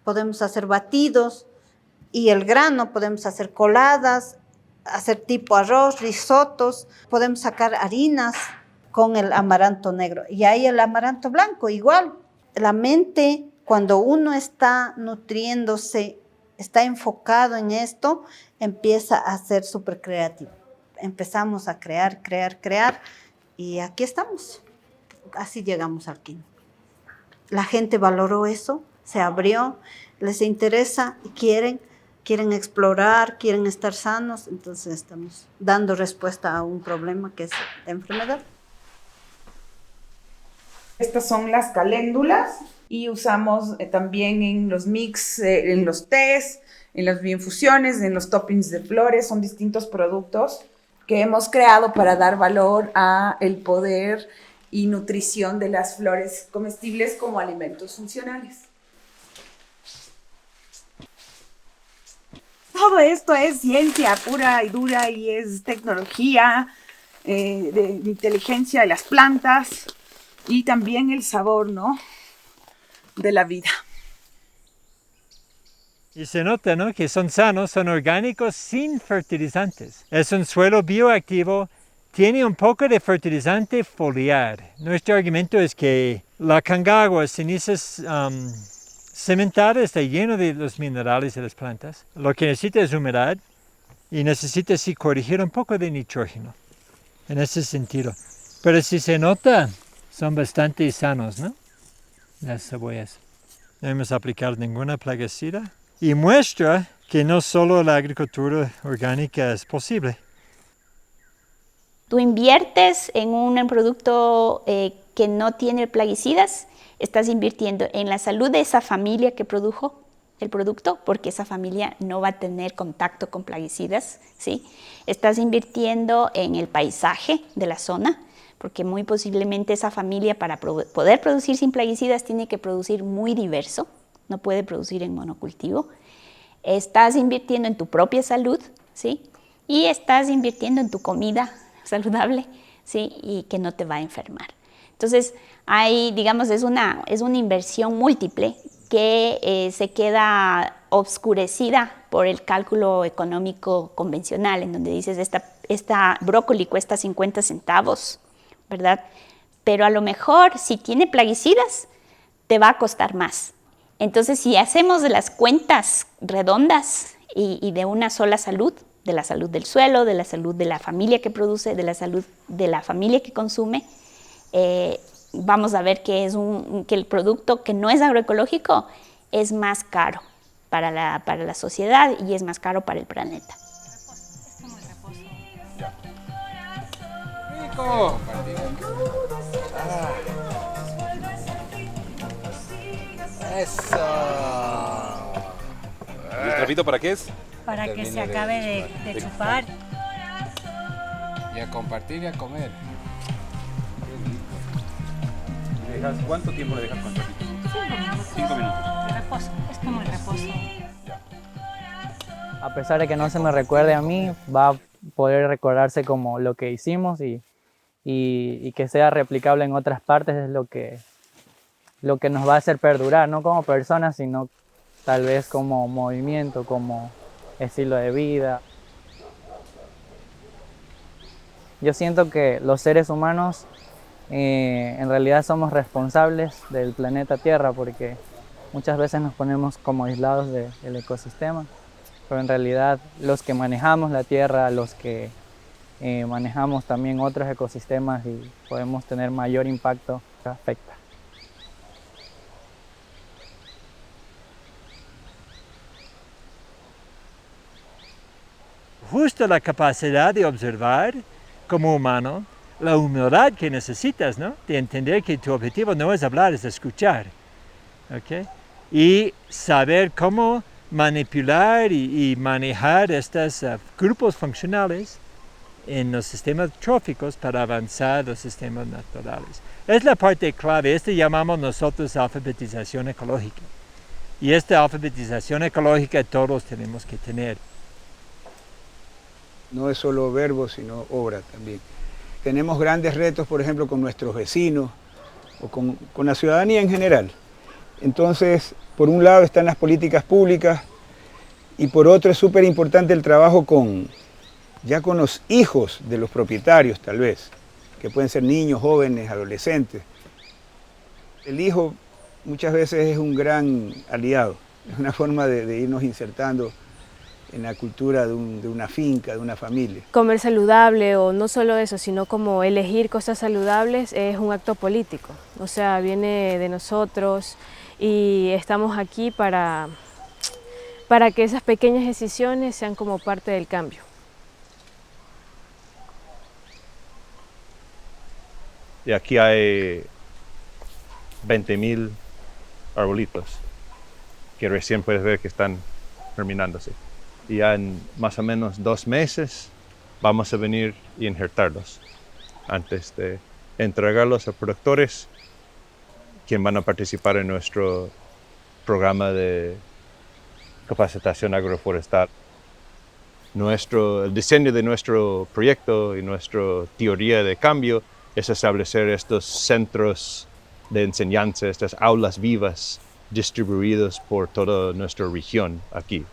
podemos hacer batidos, y el grano podemos hacer coladas, hacer tipo arroz, risotos, podemos sacar harinas con el amaranto negro. Y ahí el amaranto blanco igual. La mente, cuando uno está nutriéndose, está enfocado en esto, empieza a ser súper creativo. Empezamos a crear, y aquí estamos. Así llegamos al quino. La gente valoró eso, se abrió, les interesa y quieren explorar, quieren estar sanos, entonces estamos dando respuesta a un problema que es la enfermedad. Estas son las caléndulas y usamos también en los mix, en los tés, en las bioinfusiones, en los toppings de flores. Son distintos productos que hemos creado para dar valor a el poder y nutrición de las flores comestibles como alimentos funcionales. Todo esto es ciencia pura y dura y es tecnología de inteligencia de las plantas y también el sabor, ¿no?, de la vida. Y se nota, ¿no?, que son sanos, son orgánicos sin fertilizantes. Es un suelo bioactivo, tiene un poco de fertilizante foliar. Nuestro argumento es que la Concagua, cenizas cementada, está lleno de los minerales de las plantas. Lo que necesita es humedad y necesita sí corregir un poco de nitrógeno, en ese sentido. Pero si se nota, son bastante sanos, ¿no?, las cebollas. No hemos aplicado ninguna plaguicida y muestra que no solo la agricultura orgánica es posible. Tú inviertes en un producto que no tiene plaguicidas, estás invirtiendo en la salud de esa familia que produjo el producto, porque esa familia no va a tener contacto con plaguicidas, ¿sí? Estás invirtiendo en el paisaje de la zona, porque muy posiblemente esa familia, para poder producir sin plaguicidas, tiene que producir muy diverso, no puede producir en monocultivo. estás invirtiendo en tu propia salud, ¿sí? Y estás invirtiendo en tu comida saludable, ¿sí? Y que no te va a enfermar. Entonces, digamos, es una inversión múltiple que se queda obscurecida por el cálculo económico convencional, en donde dices, esta brócoli cuesta 50 centavos, ¿verdad? Pero a lo mejor, si tiene plaguicidas, te va a costar más. Entonces, si hacemos las cuentas redondas y de una sola salud, de la salud del suelo, de la salud de la familia que produce, de la salud de la familia que consume, vamos a ver que el producto que no es agroecológico es más caro para la sociedad y es más caro para el planeta. ¡Rico! ¡Eso! ¿Y el trapito para qué es? Para que se acabe de chupar. Y a compartir y a comer. ¿Cuánto tiempo le dejas con el trapito? 5 minutos. De reposo. Es como el reposo. A pesar de que no se me recuerde a mí, va a poder recordarse como lo que hicimos y que sea replicable en otras partes es lo que nos va a hacer perdurar, no como personas, sino tal vez como movimiento, como estilo de vida. Yo siento que los seres humanos en realidad somos responsables del planeta Tierra porque muchas veces nos ponemos como aislados del ecosistema, pero en realidad los que manejamos la Tierra, los que manejamos también otros ecosistemas y podemos tener mayor impacto, afecta. Justo la capacidad de observar como humano, la humildad que necesitas, ¿no? De entender que tu objetivo no es hablar, es escuchar. ¿Okay? Y saber cómo manipular y manejar estos grupos funcionales en los sistemas tróficos para avanzar los sistemas naturales. Es la parte clave, llamamos nosotros alfabetización ecológica. Y esta alfabetización ecológica todos tenemos que tener. No es solo verbo, sino obra también. Tenemos grandes retos, por ejemplo, con nuestros vecinos o con la ciudadanía en general. Entonces, por un lado están las políticas públicas y por otro es súper importante el trabajo con los hijos de los propietarios, tal vez, que pueden ser niños, jóvenes, adolescentes. El hijo muchas veces es un gran aliado, es una forma de irnos insertando en la cultura de una finca, de una familia. Comer saludable o no solo eso, sino como elegir cosas saludables es un acto político. O sea, viene de nosotros y estamos aquí para que esas pequeñas decisiones sean como parte del cambio. Y aquí hay 20,000 arbolitos que recién puedes ver que están germinándose. Y ya en más o menos 2 meses vamos a venir y injertarlos antes de entregarlos a productores quienes van a participar en nuestro programa de capacitación agroforestal. El diseño de nuestro proyecto y nuestra teoría de cambio es establecer estos centros de enseñanza, estas aulas vivas distribuidos por toda nuestra región aquí.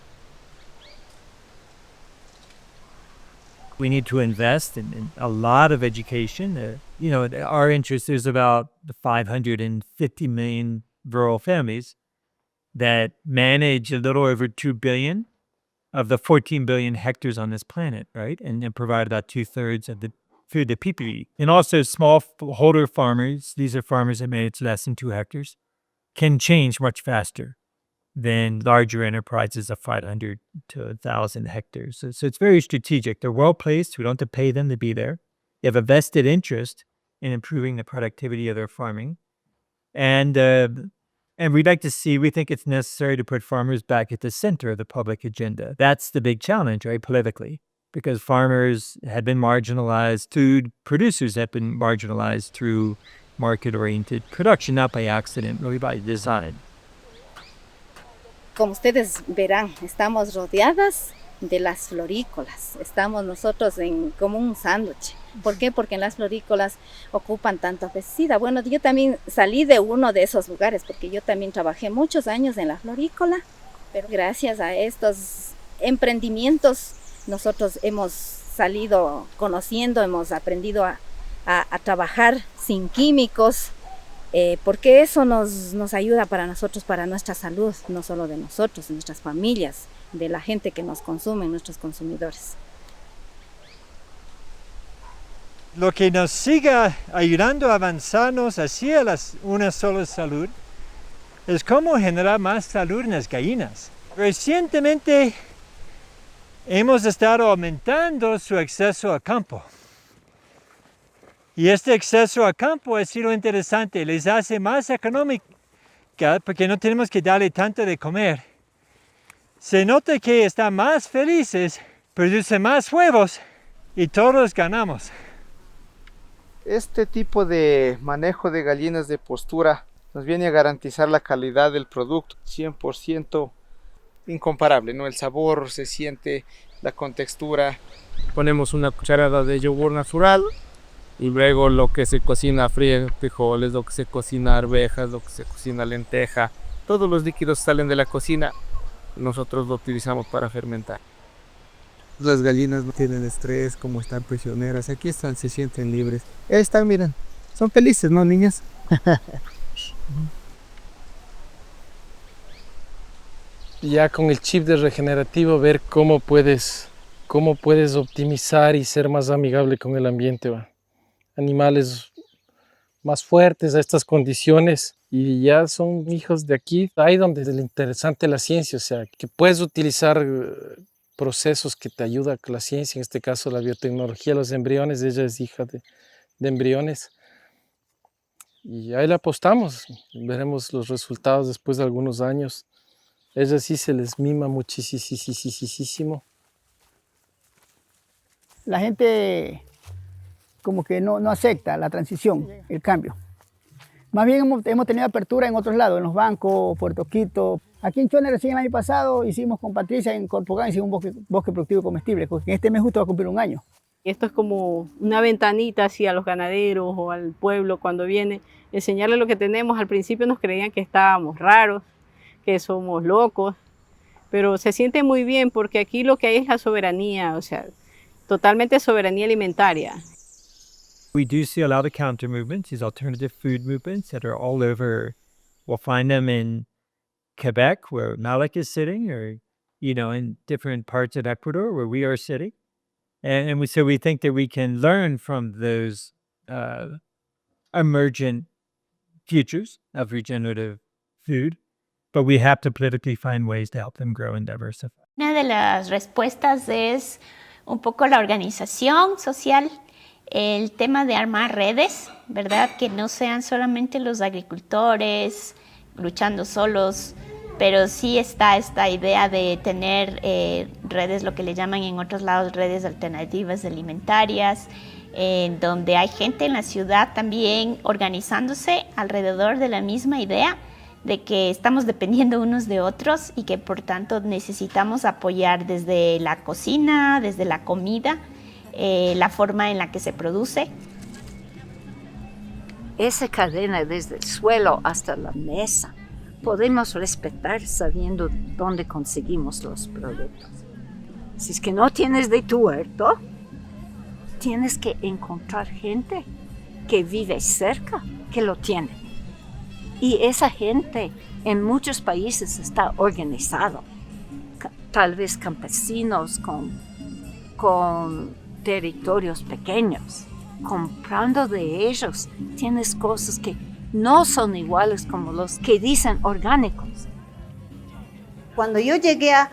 We need to invest in a lot of education. Our interest is about 550 million rural families that manage a little over 2 billion of the 14 billion hectares on this planet, right? And provide about 2/3 of the food that people eat. And also smallholder farmers, these are farmers that manage less than 2 hectares, can change much faster than larger enterprises of 500 to 1,000 hectares. So it's very strategic. They're well placed. We don't have to pay them to be there. They have a vested interest in improving the productivity of their farming. And we think it's necessary to put farmers back at the center of the public agenda. That's the big challenge, right, politically, because farmers had been marginalized, food producers have been marginalized through market-oriented production, not by accident, really by design. como ustedes verán, estamos rodeadas de las florícolas. Estamos nosotros como un sándwich. ¿Por qué? Porque en las florícolas ocupan tanta pesticida. Bueno, yo también salí de uno de esos lugares porque yo también trabajé muchos años en la florícola, pero gracias a estos emprendimientos nosotros hemos salido conociendo, hemos aprendido a trabajar sin químicos, porque eso nos ayuda para nosotros, para nuestra salud, no solo de nosotros, de nuestras familias, de la gente que nos consume, nuestros consumidores. Lo que nos siga ayudando a avanzarnos hacia una sola salud es cómo generar más salud en las gallinas. Recientemente hemos estado aumentando su acceso a campo. Y este acceso a campo ha sido interesante, les hace más económica porque no tenemos que darle tanto de comer. Se nota que están más felices, producen más huevos y todos ganamos. Este tipo de manejo de gallinas de postura nos viene a garantizar la calidad del producto 100% incomparable, ¿no? El sabor se siente, la contextura. Ponemos una cucharada de yogur natural y luego lo que se cocina frijoles, lo que se cocina arvejas, lo que se cocina lenteja. Todos los líquidos salen de la cocina, nosotros lo utilizamos para fermentar. Las gallinas no tienen estrés, como están prisioneras, aquí están, se sienten libres. Ahí están, miren, son felices, ¿no, niñas? Ya con el chip de regenerativo, ver cómo puedes optimizar y ser más amigable con el ambiente, ¿va? Animales más fuertes a estas condiciones y ya son hijos de aquí. Ahí donde es lo interesante de la ciencia, o sea, que puedes utilizar procesos que te ayudan con la ciencia, en este caso la biotecnología, los embriones. Ella es hija de embriones y ahí le apostamos, veremos los resultados después de algunos años. Ella sí se les mima muchísimo. La gente como que no acepta la transición, el cambio. Más bien hemos tenido apertura en otros lados, en los bancos, Puerto Quito. Aquí en Chone recién el año pasado hicimos con Patricia en Corpogán, hicimos un bosque productivo comestible, porque en este mes justo va a cumplir un año. Esto es como una ventanita hacia los ganaderos o al pueblo cuando viene, enseñarles lo que tenemos. Al principio nos creían que estábamos raros, que somos locos, pero se siente muy bien porque aquí lo que hay es la soberanía, o sea, totalmente soberanía alimentaria. We do see a lot of counter movements, these alternative food movements that are all over. We'll find them in Quebec, where Malik is sitting, or, in different parts of Ecuador where we are sitting. And we think that we can learn from those emergent futures of regenerative food, but we have to politically find ways to help them grow and diversify. Una de las respuestas es un poco la organización social, el tema de armar redes, ¿verdad? Que no sean solamente los agricultores luchando solos, pero sí está esta idea de tener redes, lo que le llaman en otros lados redes alternativas alimentarias, donde hay gente en la ciudad también organizándose alrededor de la misma idea de que estamos dependiendo unos de otros y que por tanto necesitamos apoyar desde la cocina, desde la comida, la forma en la que se produce. Esa cadena desde el suelo hasta la mesa podemos respetar sabiendo dónde conseguimos los productos. Si es que no tienes de tu huerto, tienes que encontrar gente que vive cerca, que lo tiene. Y esa gente en muchos países está organizado. Tal vez campesinos con territorios pequeños. Comprando de ellos tienes cosas que no son iguales como los que dicen orgánicos. Cuando yo llegué a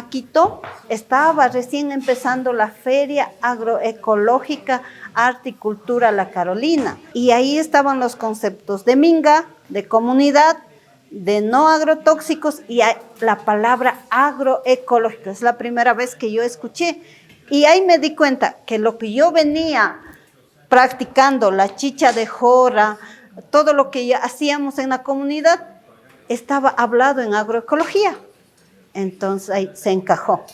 Quito, estaba recién empezando la Feria Agroecológica Arte y Cultura La Carolina. Y ahí estaban los conceptos de minga, de comunidad, de no agrotóxicos y la palabra agroecológico. Es la primera vez que yo escuché. Y ahí me di cuenta que lo que yo venía practicando, la chicha de jora, todo lo que ya hacíamos en la comunidad, estaba hablado en agroecología. Entonces ahí se encajó.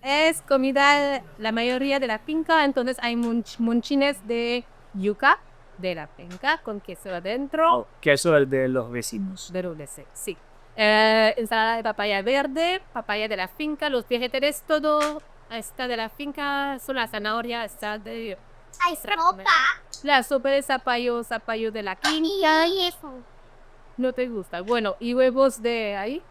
Es comida la mayoría de la finca, entonces hay monchines de yuca de la finca con queso adentro. Queso el de los vecinos. De los vecinos, sí. Ensalada de papaya verde, papaya de la finca, los vegetales, todo está de la finca, son la zanahoria, está de... ¡Ay, sopa! La sopa de zapallo de la finca. ¿Y eso? ¿No te gusta? Bueno, y huevos de ahí,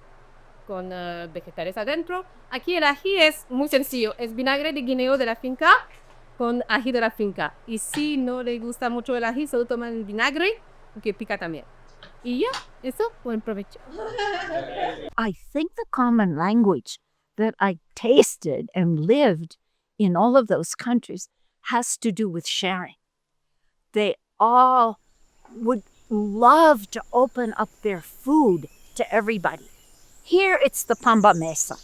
con vegetales adentro. Aquí el ají es muy sencillo, es vinagre de guineo de la finca con ají de la finca. Y si no le gusta mucho el ají, solo toman el vinagre, que pica también. Y ya, eso, buen provecho. I think the common language that I tasted and lived in all of those countries has to do with sharing. They all would love to open up their food to everybody. Here it's the pamba mesa.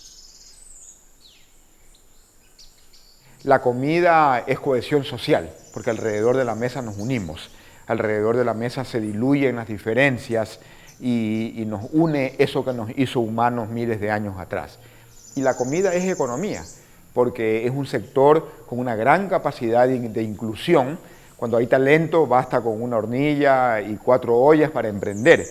La comida es cohesión social, porque alrededor de la mesa nos unimos. Alrededor de la mesa se diluyen las diferencias y nos une eso que nos hizo humanos miles de años atrás. Y la comida es economía, porque es un sector con una gran capacidad de inclusión. Cuando hay talento, basta con una hornilla y 4 ollas para emprender.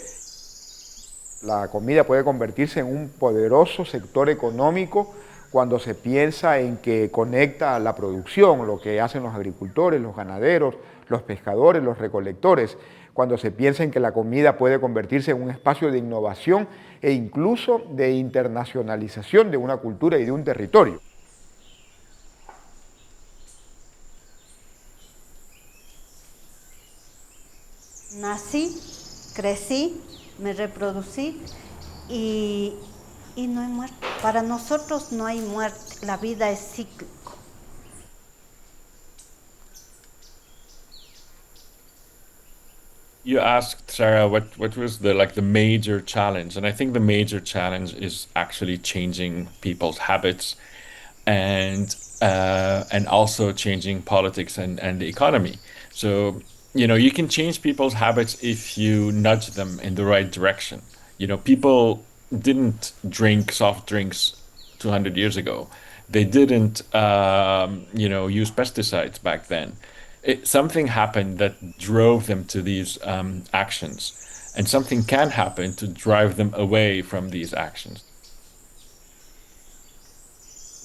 La comida puede convertirse en un poderoso sector económico cuando se piensa en que conecta la producción, lo que hacen los agricultores, los ganaderos, los pescadores, los recolectores, cuando se piensa en que la comida puede convertirse en un espacio de innovación e incluso de internacionalización de una cultura y de un territorio. Nací, crecí, me reproducí y no hay muerte. Para nosotros no hay muerte, la vida es cíclico. You asked, Sarah, what was the major challenge, and I think the major challenge is actually changing people's habits and also changing politics and the economy. So, you can change people's habits if you nudge them in the right direction. People didn't drink soft drinks 200 years ago. They didn't, use pesticides back then. Something happened that drove them to these actions, and something can happen to drive them away from these actions.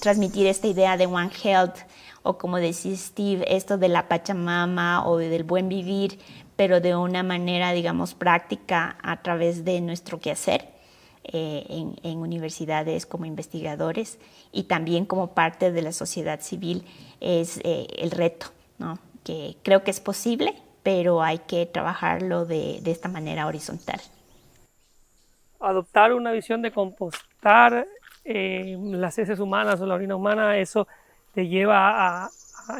Transmitir esta idea de One Health, o como decía Steve, esto de la Pachamama o del buen vivir, pero de una manera, digamos, práctica a través de nuestro quehacer en universidades como investigadores y también como parte de la sociedad civil es el reto, ¿no? Que creo que es posible, pero hay que trabajarlo de esta manera horizontal. Adoptar una visión de compostar las heces humanas o la orina humana, eso te lleva a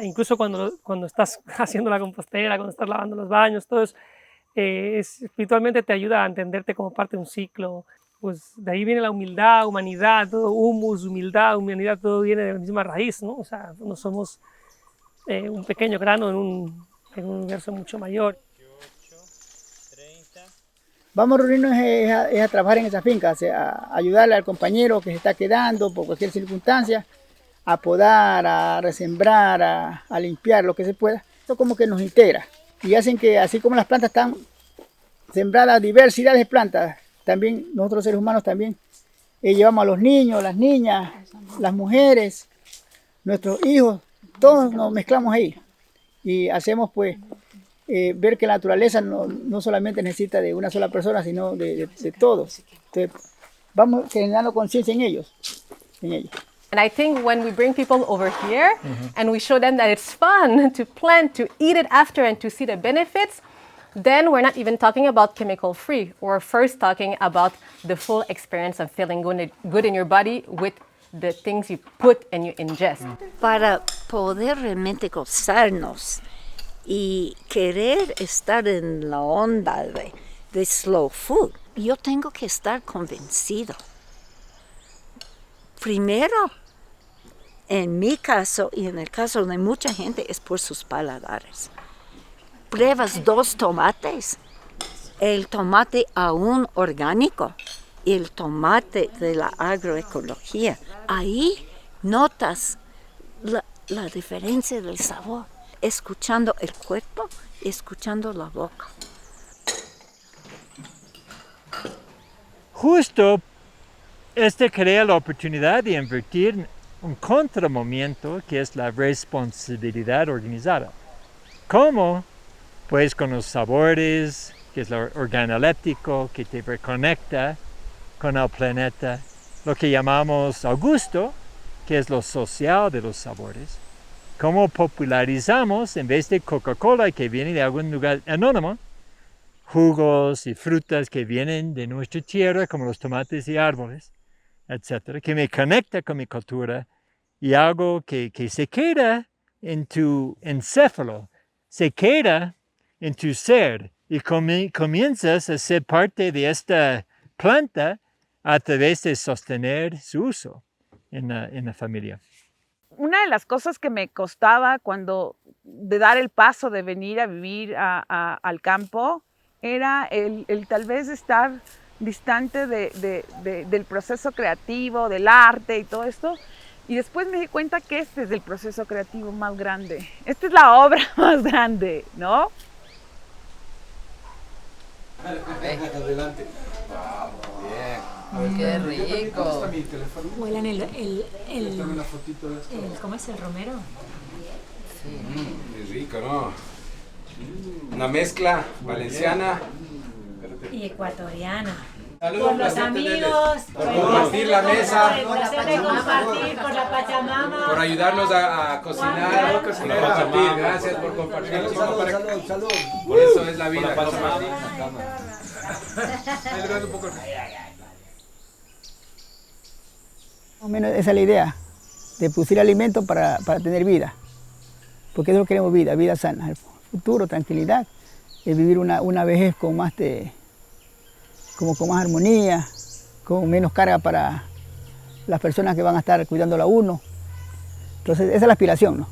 incluso cuando estás haciendo la compostera, cuando estás lavando los baños, todo eso, espiritualmente te ayuda a entenderte como parte de un ciclo. Pues de ahí viene la humildad, humanidad, todo humus, humildad, humanidad, todo viene de la misma raíz, ¿no? O sea, no somos un pequeño grano en un universo mucho mayor. Vamos a reunirnos a trabajar en esa finca, a ayudarle al compañero que se está quedando por cualquier circunstancia, a podar, a resembrar, a limpiar lo que se pueda. Esto como que nos integra y hacen que, así como las plantas están sembradas, diversidad de plantas, también nosotros seres humanos también llevamos a los niños, las niñas, las mujeres, nuestros hijos, todos nos mezclamos ahí y hacemos pues ver que la naturaleza no solamente necesita de una sola persona, sino de todos. Entonces, vamos generando conciencia en ellos, And I think when we bring people over here and we show them that it's fun to plant, to eat it after and to see the benefits, then we're not even talking about chemical free. We're first talking about the full experience of feeling good in your body with the things you put and you ingest. Para poder realmente gozarnos y querer estar en la onda de slow food, yo tengo que estar convencido. Primero, en mi caso y en el caso de mucha gente, es por sus paladares. Pruebas 2 tomates, el tomate aún orgánico, el tomate de la agroecología. Ahí notas la diferencia del sabor, escuchando el cuerpo y escuchando la boca. Justo crea la oportunidad de invertir en un contramovimiento que es la responsabilidad organizada. ¿Cómo? Pues con los sabores, que es lo organoléptico, que te reconecta con el planeta, lo que llamamos el gusto, que es lo social de los sabores. ¿Cómo popularizamos, en vez de Coca-Cola, que viene de algún lugar anónimo, jugos y frutas que vienen de nuestra tierra, como los tomates y árboles, etcétera, que me conecta con mi cultura y algo que se queda en tu encéfalo, se queda en tu ser y comienzas a ser parte de esta planta a través de sostener su uso en la familia. Una de las cosas que me costaba de dar el paso de venir a vivir al campo era el tal vez estar distante del proceso creativo, del arte y todo esto. Y después me di cuenta que este es el proceso creativo más grande. Esta es la obra más grande, ¿no? Adelante. Bien. Qué rico. Huelan ¿cómo es el romero? Sí. Muy rico, ¿no? Una mezcla valenciana Y ecuatoriana. Saludos, por los amigos, por compartir la mesa, por el placer de compartir, por la Pachamama, por ayudarnos a cocinar, por compartir. Gracias por compartir. Salud. Por eso es la vida. Más o menos esa es la idea, de producir alimentos para tener vida. Porque es lo que queremos, vida sana, el futuro, tranquilidad, vivir una vejez con más con más armonía, con menos carga para las personas que van a estar cuidándola a uno. Entonces esa es la aspiración, ¿no?